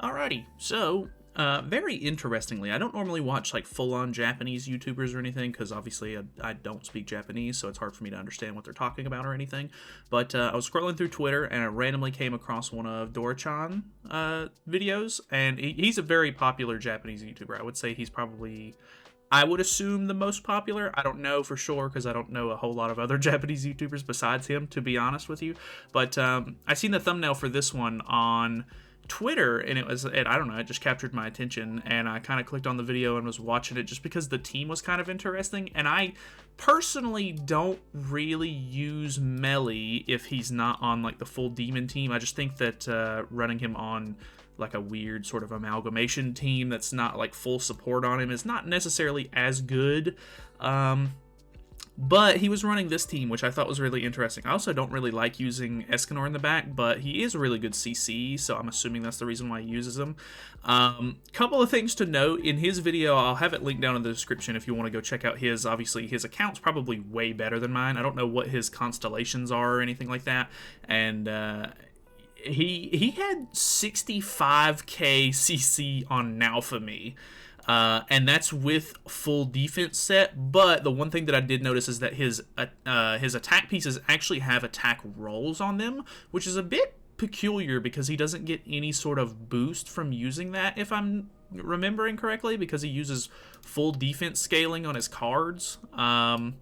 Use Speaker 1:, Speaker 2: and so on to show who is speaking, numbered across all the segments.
Speaker 1: Alrighty, so very interestingly, I don't normally watch like full-on Japanese YouTubers or anything because obviously I don't speak Japanese, so it's hard for me to understand what they're talking about or anything. But I was scrolling through Twitter and I randomly came across one of Dora-chan videos, and he's a very popular Japanese YouTuber. I would say he's probably, I would assume, the most popular. I don't know for sure because I don't know a whole lot of other Japanese YouTubers besides him, to be honest with you. But I seen the thumbnail for this one on Twitter, and I don't know, it just captured my attention, and I kind of clicked on the video and was watching it just because the team was kind of interesting. And I personally don't really use Meli if he's not on like the full demon team. I just think that running him on like a weird sort of amalgamation team that's not like full support on him is not necessarily as good. But he was running this team, which I thought was really interesting. I also don't really like using Escanor in the back, but he is a really good CC, so I'm assuming that's the reason why he uses him. Couple of things to note. In his video, I'll have it linked down in the description if you want to go check out his. Obviously, his account's probably way better than mine. I don't know what his constellations are or anything like that. And he had 65k CC on Naofumi. And that's with full defense set, but the one thing that I did notice is that his attack pieces actually have attack rolls on them, which is a bit peculiar because he doesn't get any sort of boost from using that, if I'm remembering correctly, because he uses full defense scaling on his cards. I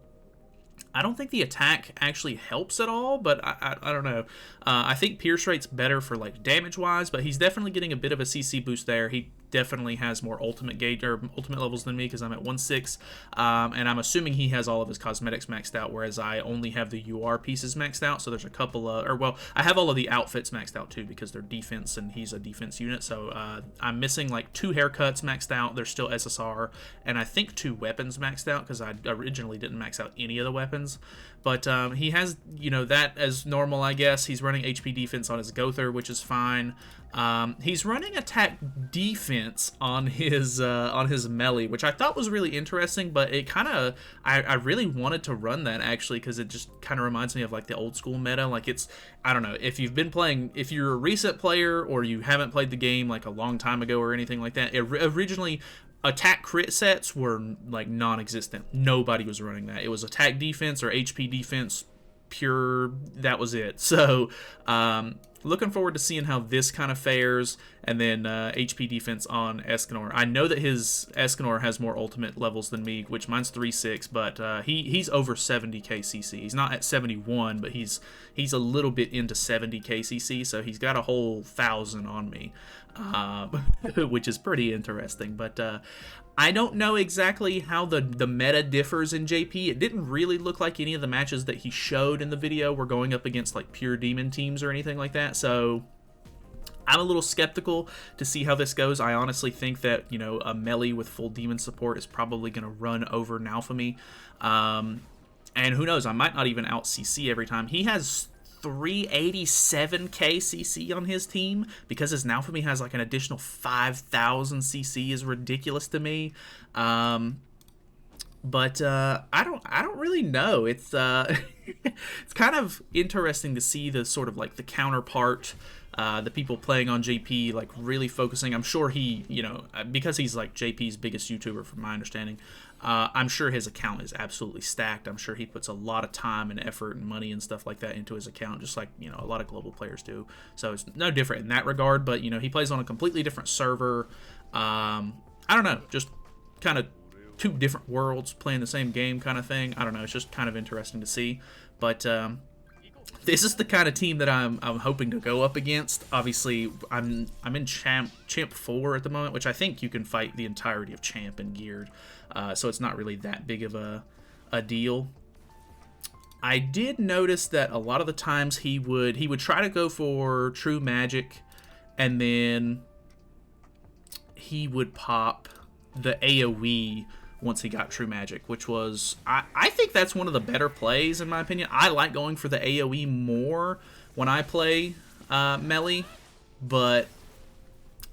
Speaker 1: don't think the attack actually helps at all, but I don't know. I think Pierce Rate's better for like damage-wise, but he's definitely getting a bit of a CC boost there. He definitely has more ultimate gauge or ultimate levels than me because I'm at 1/6, and I'm assuming he has all of his cosmetics maxed out, whereas I only have the UR pieces maxed out. So there's a couple of, or well, I have all of the outfits maxed out too because they're defense and he's a defense unit. So I'm missing like 2 haircuts maxed out. There's still SSR, and I think 2 weapons maxed out because I originally didn't max out any of the weapons. But he has, you know, that as normal, I guess. He's running HP defense on his Gother, which is fine. He's running attack defense on his Meli, which I thought was really interesting, but it kind of, I really wanted to run that actually because it just kind of reminds me of like the old school meta. Like it's, I don't know, if you've been playing, if you're a recent player or you haven't played the game like a long time ago or anything like that, originally attack crit sets were like non-existent. Nobody was running that. It was attack defense or HP defense, pure, that was it. So looking forward to seeing how this kind of fares, and then HP defense on Escanor. I know that his Escanor has more ultimate levels than me, which mine's 3/6, but he's over 70k CC. He's not at 71, but he's a little bit into 70k CC, so he's got a whole 1,000 on me, which is pretty interesting. But I don't know exactly how the meta differs in JP. It didn't really look like any of the matches that he showed in the video were going up against like pure demon teams or anything like that. So I'm a little skeptical to see how this goes. I honestly think that, you know, a Meli with full demon support is probably going to run over Naofumi. And who knows, I might not even out CC every time. He has 387k CC on his team because his Naofumi has like an additional 5,000 CC is ridiculous to me. But I don't really know. It's it's kind of interesting to see the sort of like the counterpart, the people playing on JP like really focusing. I'm sure he, you know, because he's like JP's biggest YouTuber from my understanding, I'm sure his account is absolutely stacked. I'm sure he puts a lot of time and effort and money and stuff like that into his account, just like, you know, a lot of global players do. So it's no different in that regard, but, you know, he plays on a completely different server. I don't know, just kind of 2 different worlds playing the same game kind of thing. I don't know, it's just kind of interesting to see. But this is the kind of team that I'm hoping to go up against. Obviously, I'm in Champ 4 at the moment, which I think you can fight the entirety of Champ and Geared, so it's not really that big of a deal. I did notice that a lot of the times he would try to go for True Magic, and then he would pop the AoE once he got True Magic, which was, I think that's one of the better plays in my opinion. I like going for the AoE more when I play Meli, but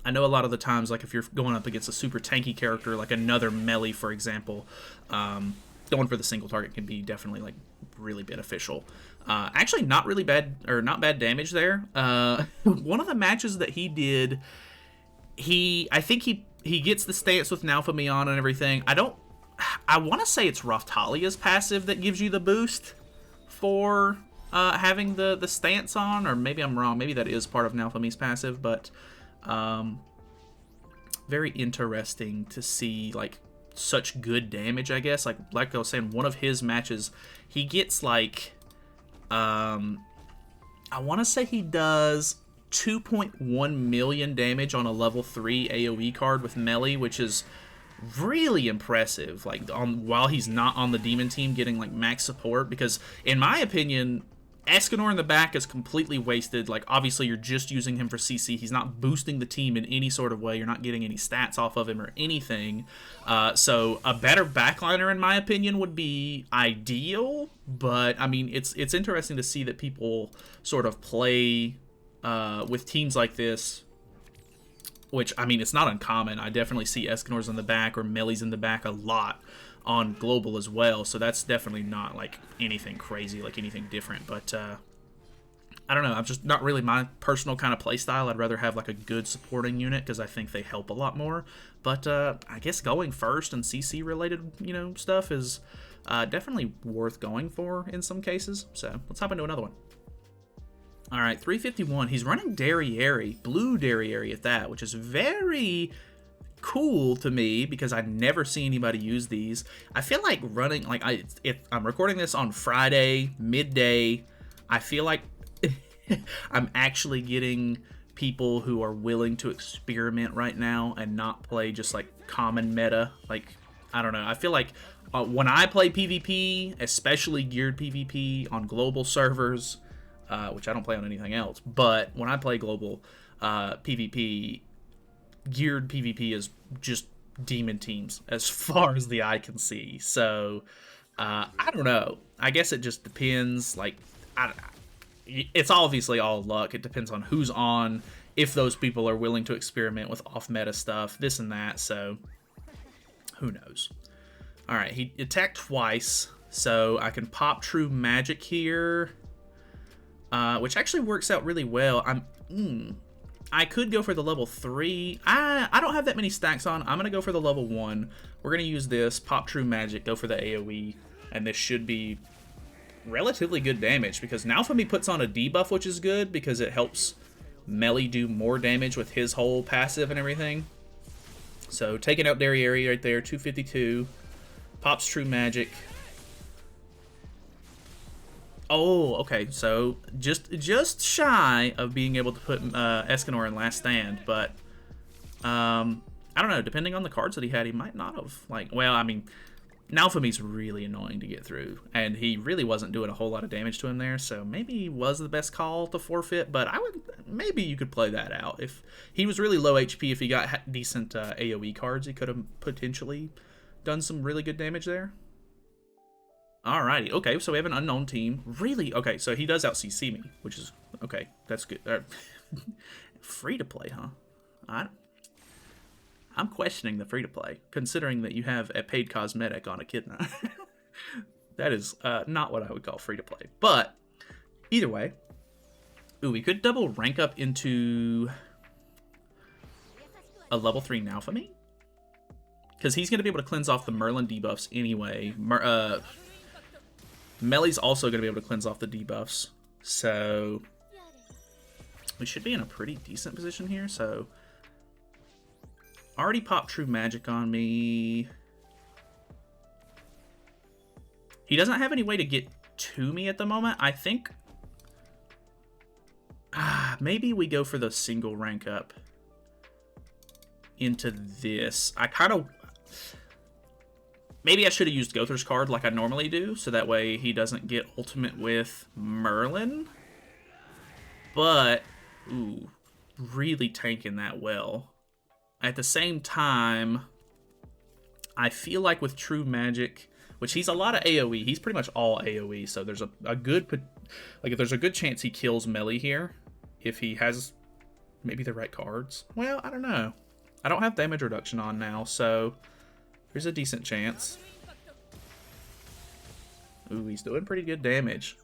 Speaker 1: I know a lot of the times, like if you're going up against a super tanky character, like another Meli, for example, going for the single target can be definitely like really beneficial. Actually, not really bad, or not bad damage there. One of the matches that he did, I think he gets the stance with Naofumi on and everything. I want to say it's Raftalia's passive that gives you the boost for having the stance on, or maybe I'm wrong. Maybe that is part of Naofumi's passive, but very interesting to see like such good damage, I guess. Like I was saying, one of his matches, he gets like I want to say he does 2.1 million damage on a level 3 AoE card with Meli, which is really impressive, like while he's not on the demon team getting like max support, because in my opinion Escanor in the back is completely wasted. Like, obviously you're just using him for CC. He's not boosting the team in any sort of way. You're not getting any stats off of him or anything. So a better backliner in my opinion would be ideal, but I mean it's interesting to see that people sort of play with teams like this, which, I mean, it's not uncommon. I definitely see Escanor's in the back or Meli's in the back a lot on Global as well, so that's definitely not, like, anything crazy, like anything different, but, I don't know, I'm just not really my personal kind of playstyle. I'd rather have, like, a good supporting unit, because I think they help a lot more, but, I guess going first and CC-related, you know, stuff is, definitely worth going for in some cases, so let's hop into another one. Alright, 351. He's running Derieri, blue Derieri at that, which is very cool to me because I never see anybody use these. I feel like running, like, I'm recording this on Friday, midday. I feel like I'm actually getting people who are willing to experiment right now and not play just, like, common meta. Like, I don't know. I feel like when I play PvP, especially geared PvP on global servers, which I don't play on anything else, but when I play global PvP, geared PvP is just demon teams as far as the eye can see. So I don't know. I guess it just depends. Like, it's obviously all luck. It depends on who's on, if those people are willing to experiment with off-meta stuff, this and that. So who knows? All right, he attacked twice, so I can pop True Magic here. Which actually works out really well. I could go for the level 3. I don't have that many stacks on. I'm going to go for the level 1. We're going to use this, pop True Magic, go for the AoE, and this should be relatively good damage, because Naofumi puts on a debuff, which is good, because it helps Meli do more damage with his whole passive and everything. So taking out Derieri right there, 252, pops True Magic. Oh, okay, so just shy of being able to put Escanor in Last Stand, but I don't know, depending on the cards that he had, he might not have. Like, well, I mean, Naofumi's really annoying to get through, and he really wasn't doing a whole lot of damage to him there, so maybe he was the best call to forfeit, but maybe you could play that out. If he was really low HP, if he got decent AoE cards, he could have potentially done some really good damage there. Alrighty, okay, so we have an unknown team. Really? Okay, so he does out-CC me, which is, okay, that's good. Free-to-play, huh? I'm questioning the free-to-play, considering that you have a paid cosmetic on Echidna. That is not what I would call free-to-play. But, either way, ooh, we could double rank up into a level 3 Naofumi, because he's going to be able to cleanse off the Merlin debuffs anyway. Meli's also going to be able to cleanse off the debuffs, so we should be in a pretty decent position here. So already popped True Magic on me. He doesn't have any way to get to me at the moment. I think maybe we go for the single rank up into this. Maybe I should have used Gother's card like I normally do, so that way he doesn't get ultimate with Merlin. But, ooh, really tanking that well. At the same time, I feel like with True Magic, which he's a lot of AoE, he's pretty much all AoE, so there's a good, like, if there's a good chance he kills Meli here, if he has maybe the right cards. Well, I don't know. I don't have damage reduction on now, so there's a decent chance. Ooh, he's doing pretty good damage.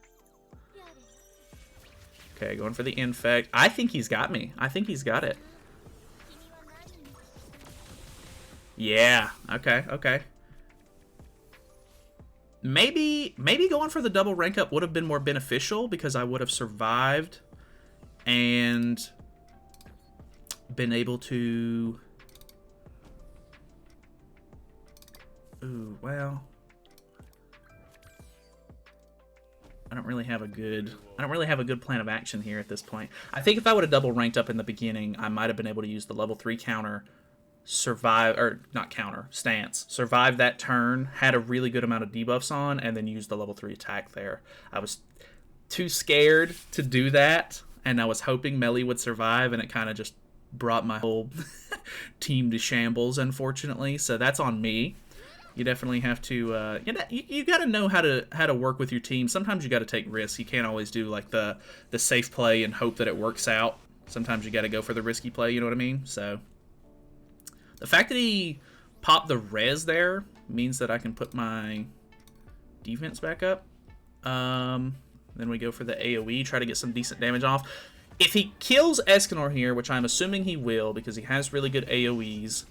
Speaker 1: Okay, going for the infect. I think he's got me. I think he's got it. Yeah. Okay. Okay. Maybe going for the double rank up would have been more beneficial because I would have survived and been able to... Ooh, well... I don't really have a good plan of action here at this point. I think if I would have double ranked up in the beginning, I might have been able to use the level 3 counter, survive, or not counter, stance, survive that turn, had a really good amount of debuffs on, and then use the level 3 attack there. I was too scared to do that, and I was hoping Meli would survive, and it kind of just brought my whole team to shambles, unfortunately. So that's on me. You definitely have to, you got to know how to work with your team. Sometimes you got to take risks. You can't always do like the safe play and hope that it works out. Sometimes you got to go for the risky play. You know what I mean? So the fact that he popped the res there means that I can put my defense back up. Then we go for the AoE, try to get some decent damage off. If he kills Escanor here, which I'm assuming he will because he has really good AoEs,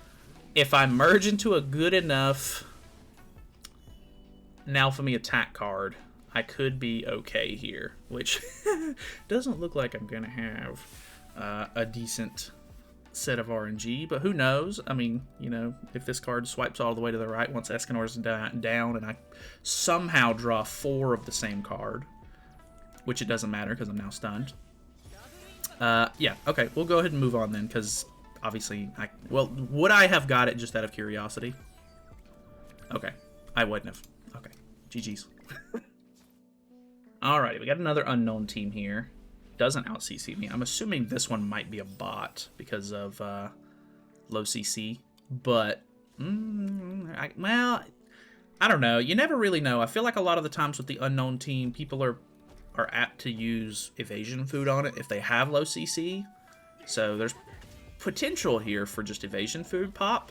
Speaker 1: if I merge into a good enough Naofumi attack card, I could be okay here, which doesn't look like I'm going to have a decent set of RNG, but who knows? I mean, you know, if this card swipes all the way to the right once Escanor's down and I somehow draw 4 of the same card, which it doesn't matter because I'm now stunned. Yeah, okay, we'll go ahead and move on then, because obviously, would I have got it just out of curiosity? Okay, I wouldn't have. Okay, GG's. Alrighty, we got another unknown team here. Doesn't out CC me. I'm assuming this one might be a bot because of low CC, but well, I don't know. You never really know. I feel like a lot of the times with the unknown team, people are apt to use evasion food on it if they have low CC. So there's potential here for just evasion food pop.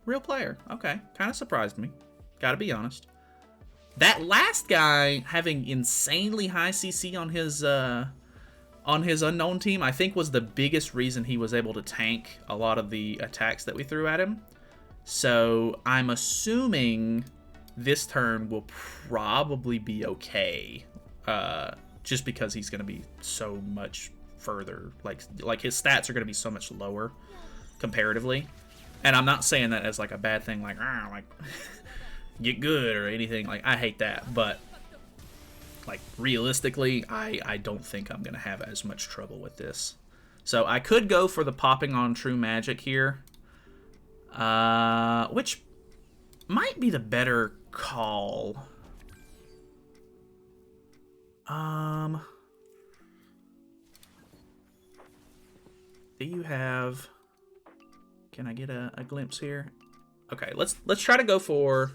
Speaker 1: Real player. Okay. Kind of surprised me. Gotta be honest. That last guy having insanely high CC on his unknown team, I think was the biggest reason he was able to tank a lot of the attacks that we threw at him. So I'm assuming this turn will probably be okay. Just because he's going to be so much further. Like his stats are going to be so much lower comparatively. And I'm not saying that as like a bad thing, like get good or anything. Like, I hate that, but like realistically, I don't think I'm gonna have as much trouble with this. So I could go for the popping on true magic here, which might be the better call. Do you have? Can I get a glimpse here? Okay, let's try to go for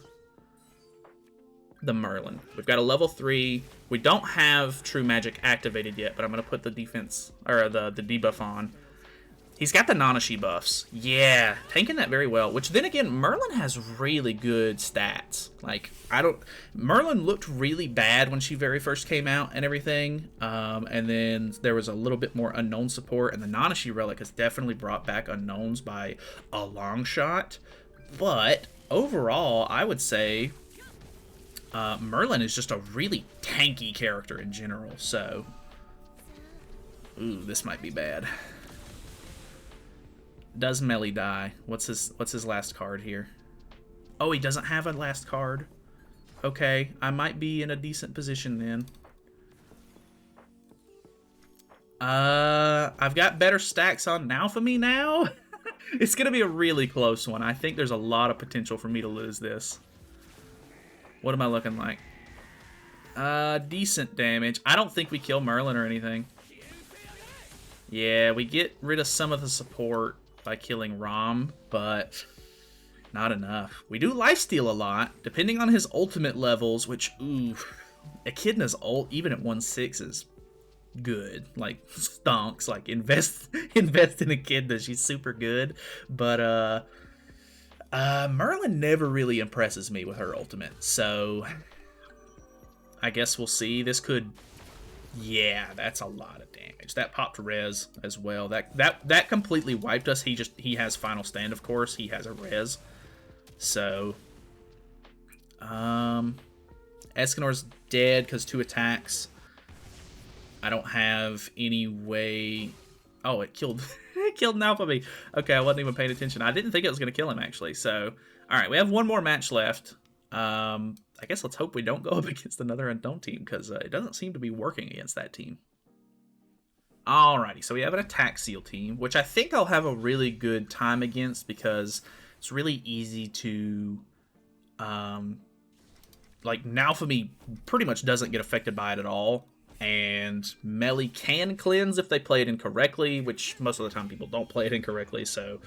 Speaker 1: the Merlin. We've got a level 3. We don't have True Magic activated yet, but I'm gonna put the defense or the debuff on. He's got the Nanashi buffs. Yeah, tanking that very well. Which then again, Merlin has really good stats. Like, Merlin looked really bad when she very first came out and everything. And then there was a little bit more unknown support, and the Nanashi relic has definitely brought back unknowns by a long shot. But overall, I would say Merlin is just a really tanky character in general. So, ooh, this might be bad. Does Meli die? What's his last card here? Oh, he doesn't have a last card. Okay, I might be in a decent position then. I've got better stacks on Naofumi now. It's gonna be a really close one. I think there's a lot of potential for me to lose this. What am I looking like? Decent damage. I don't think we kill Merlin or anything. Yeah, we get rid of some of the support by killing Rom, but not enough. We do lifesteal a lot, depending on his ultimate levels, which, ooh, Echidna's ult, even at 1/6, is good. Like, stonks. Like, invest in Echidna, she's super good. But, Merlin never really impresses me with her ultimate, so I guess we'll see. This could Yeah, that's a lot of damage. That popped res as well. That completely wiped us. He has final stand, of course. He has a res. So Escanor's dead because 2 attacks. I don't have any way. Oh, it killed it killed Naofumi. Okay, I wasn't even paying attention. I didn't think it was gonna kill him actually. So alright, we have one more match left. I guess let's hope we don't go up against another unknown team, because it doesn't seem to be working against that team. Alrighty, so we have an attack seal team, which I think I'll have a really good time against, because it's really easy to, like, Naofumi pretty much doesn't get affected by it at all, and Meli can cleanse if they play it incorrectly, which most of the time people don't play it incorrectly, so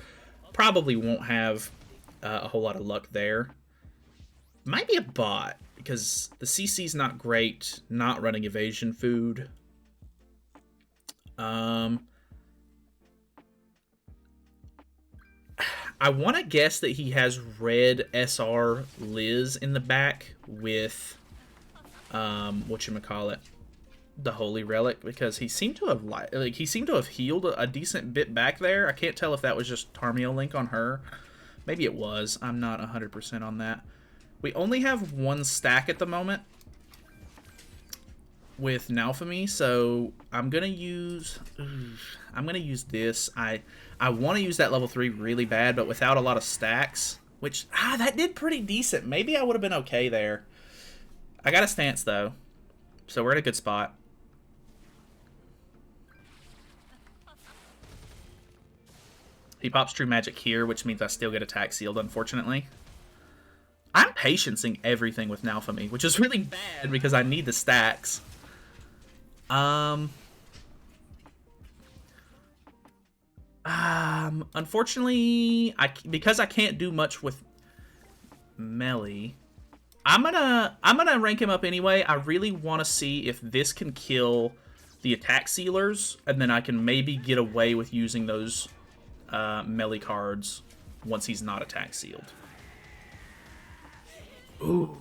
Speaker 1: probably won't have a whole lot of luck there. Might be a bot, because the CC's not great, not running evasion food. I want to guess that he has red SR Liz in the back with, whatchamacallit, the Holy Relic, because he seemed to have healed a decent bit back there. I can't tell if that was just Tarmio Link on her. Maybe it was. I'm not 100% on that. We only have 1 stack at the moment with Naofumi, so I'm gonna use this. I want to use that level 3 really bad, but without a lot of stacks, which that did pretty decent. Maybe I would have been okay there. I got a stance though, so we're in a good spot. He pops True Magic here, which means I still get attack sealed, unfortunately. I'm patiencing everything with Naofumi, which is really bad because I need the stacks. Unfortunately, because I can't do much with Meli, I'm gonna rank him up anyway. I really want to see if this can kill the attack sealers, and then I can maybe get away with using those Meli cards once he's not attack sealed. Ooh,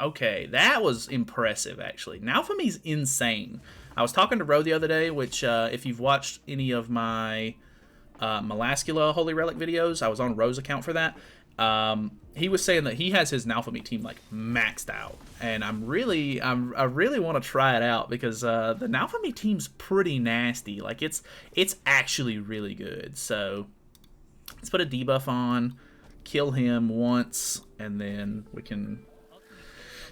Speaker 1: okay, that was impressive, actually. Naofumi's insane. I was talking to Ro the other day, which, if you've watched any of my Melascula Holy Relic videos, I was on Ro's account for that. He was saying that he has his Naofumi team, like, maxed out. And I really want to try it out, because the Naofumi team's pretty nasty. Like, it's actually really good. So, let's put a debuff on, kill him once, and then we can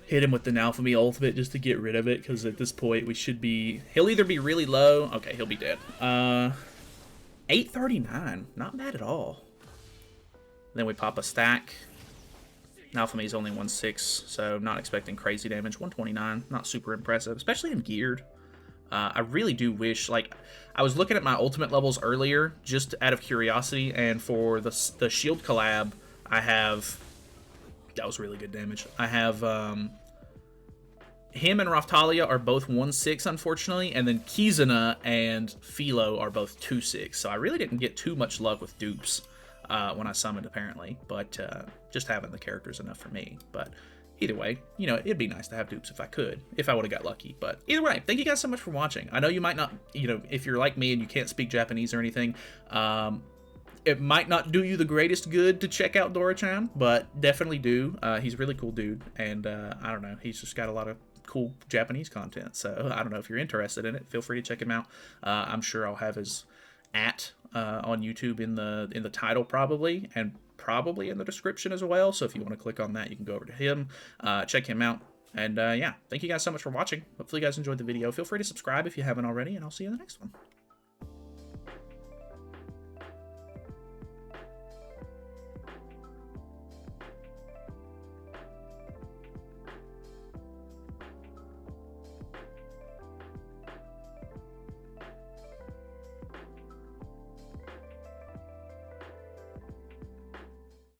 Speaker 1: hit him with the Naofumi ultimate just to get rid of it, because at this point we should be... He'll either be really low... Okay, he'll be dead. 839. Not bad at all. Then we pop a stack. Naofumi's only 1/6, so not expecting crazy damage. 129, not super impressive, especially in geared. I really do wish, like, I was looking at my ultimate levels earlier, just out of curiosity, and for the shield collab, I have... That was really good damage. I have, him and Raftalia are both 1/6, unfortunately, and then Kizuna and Philo are both 2/6, so I really didn't get too much luck with dupes when I summoned, apparently, but just having the characters enough for me. But either way, you know, it'd be nice to have dupes if I could, if I would have got lucky. But either way, thank you guys so much for watching. I know you might not, you know, if you're like me and you can't speak Japanese or anything, it might not do you the greatest good to check out Dora-chan, but definitely do. He's a really cool dude, and I don't know, he's just got a lot of cool Japanese content, so I don't know if you're interested in it, feel free to check him out. I'm sure I'll have his on YouTube in the title probably, and probably in the description as well, so if you want to click on that, you can go over to him, check him out, and yeah, thank you guys so much for watching. Hopefully you guys enjoyed the video. Feel free to subscribe if you haven't already, and I'll see you in the next one.